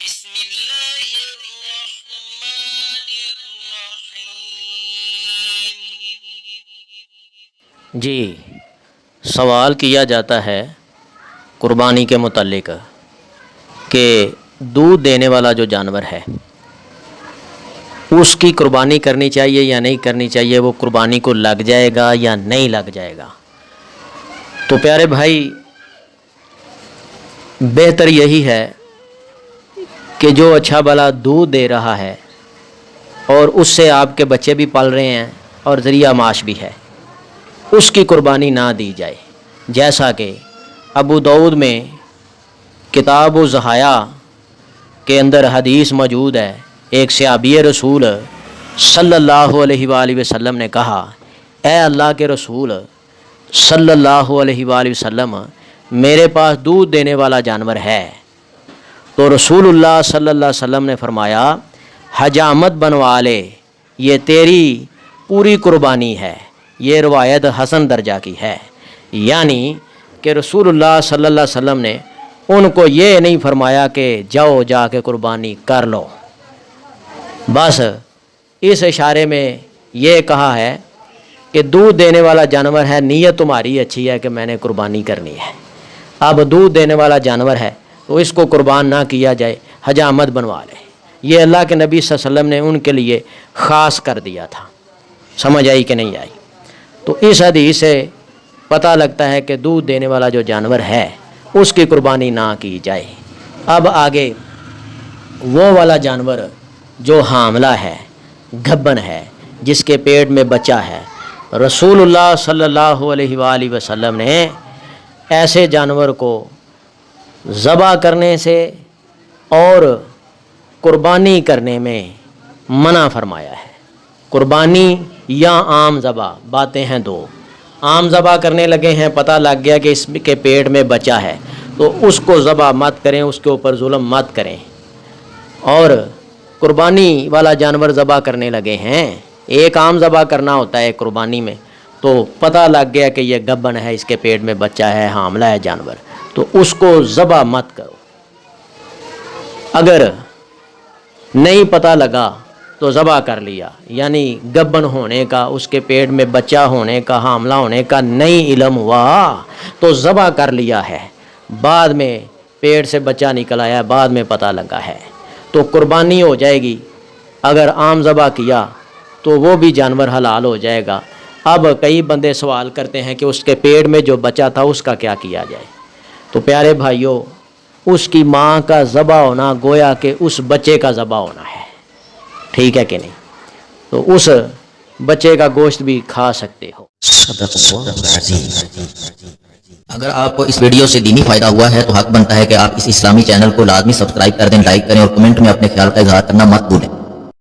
بسم اللہ الرحمن الرحیم۔ جی، سوال کیا جاتا ہے قربانی کے متعلق کہ دودھ دینے والا جو جانور ہے اس کی قربانی کرنی چاہیے یا نہیں کرنی چاہیے، وہ قربانی کو لگ جائے گا یا نہیں لگ جائے گا۔ تو پیارے بھائی، بہتر یہی ہے کہ جو اچھا بھلا دودھ دے رہا ہے اور اس سے آپ کے بچے بھی پل رہے ہیں اور ذریعہ معاش بھی ہے، اس کی قربانی نہ دی جائے۔ جیسا کہ ابو داؤد میں کتاب الضحایا کے اندر حدیث موجود ہے، ایک صحابی رسول صلی اللہ علیہ وآلہ وسلم نے کہا، اے اللہ کے رسول صلی اللہ علیہ وآلہ وسلم، میرے پاس دودھ دینے والا جانور ہے۔ تو رسول اللہ صلی اللہ علیہ وسلم نے فرمایا، حجامت بنوا لے، یہ تیری پوری قربانی ہے۔ یہ روایت حسن درجہ کی ہے، یعنی کہ رسول اللہ صلی اللہ علیہ وسلم نے ان کو یہ نہیں فرمایا کہ جاؤ جا کے قربانی کر لو، بس اس اشارے میں یہ کہا ہے کہ دودھ دینے والا جانور ہے، نیت تمہاری اچھی ہے کہ میں نے قربانی کرنی ہے۔ اب دودھ دینے والا جانور ہے تو اس کو قربان نہ کیا جائے، حجامت بنوا لے۔ یہ اللہ کے نبی صلی اللہ علیہ وسلم نے ان کے لیے خاص کر دیا تھا۔ سمجھ آئی کہ نہیں آئی؟ تو اس حدیث سے پتہ لگتا ہے کہ دودھ دینے والا جو جانور ہے اس کی قربانی نہ کی جائے۔ اب آگے وہ والا جانور جو حاملہ ہے، گھبن ہے، جس کے پیٹ میں بچہ ہے، رسول اللہ صلی اللہ علیہ وآلہ وسلم نے ایسے جانور کو ذبح کرنے سے اور قربانی کرنے میں منع فرمایا ہے۔ قربانی یا عام ذبح، باتیں ہیں دو۔ عام ذبح کرنے لگے ہیں، پتہ لگ گیا کہ اس کے پیٹ میں بچہ ہے تو اس کو ذبح مت کریں، اس کے اوپر ظلم مت کریں۔ اور قربانی والا جانور ذبح کرنے لگے ہیں، ایک عام ذبح کرنا ہوتا ہے قربانی میں، تو پتہ لگ گیا کہ یہ گبن ہے، اس کے پیٹ میں بچہ ہے، حاملہ ہے جانور، تو اس کو ذبح مت کرو۔ اگر نہیں پتہ لگا تو ذبح کر لیا، یعنی گبن ہونے کا، اس کے پیٹ میں بچہ ہونے کا، حاملہ ہونے کا نہیں علم ہوا تو ذبح کر لیا ہے، بعد میں پیٹ سے بچہ نکل آیا، بعد میں پتہ لگا ہے تو قربانی ہو جائے گی۔ اگر عام ذبح کیا تو وہ بھی جانور حلال ہو جائے گا۔ اب کئی بندے سوال کرتے ہیں کہ اس کے پیٹ میں جو بچہ تھا اس کا کیا کیا جائے؟ تو پیارے بھائیوں، اس کی ماں کا ذبح ہونا گویا کہ اس بچے کا ذبح ہونا ہے، ٹھیک ہے کہ نہیں؟ تو اس بچے کا گوشت بھی کھا سکتے ہو۔ صدق اللہ العظیم۔ اگر آپ کو اس ویڈیو سے دینی فائدہ ہوا ہے تو حق بنتا ہے کہ آپ اس اسلامی چینل کو لازمی سبسکرائب کر دیں، لائک کریں اور کمنٹ میں اپنے خیال کا اظہار کرنا مت بھولیں۔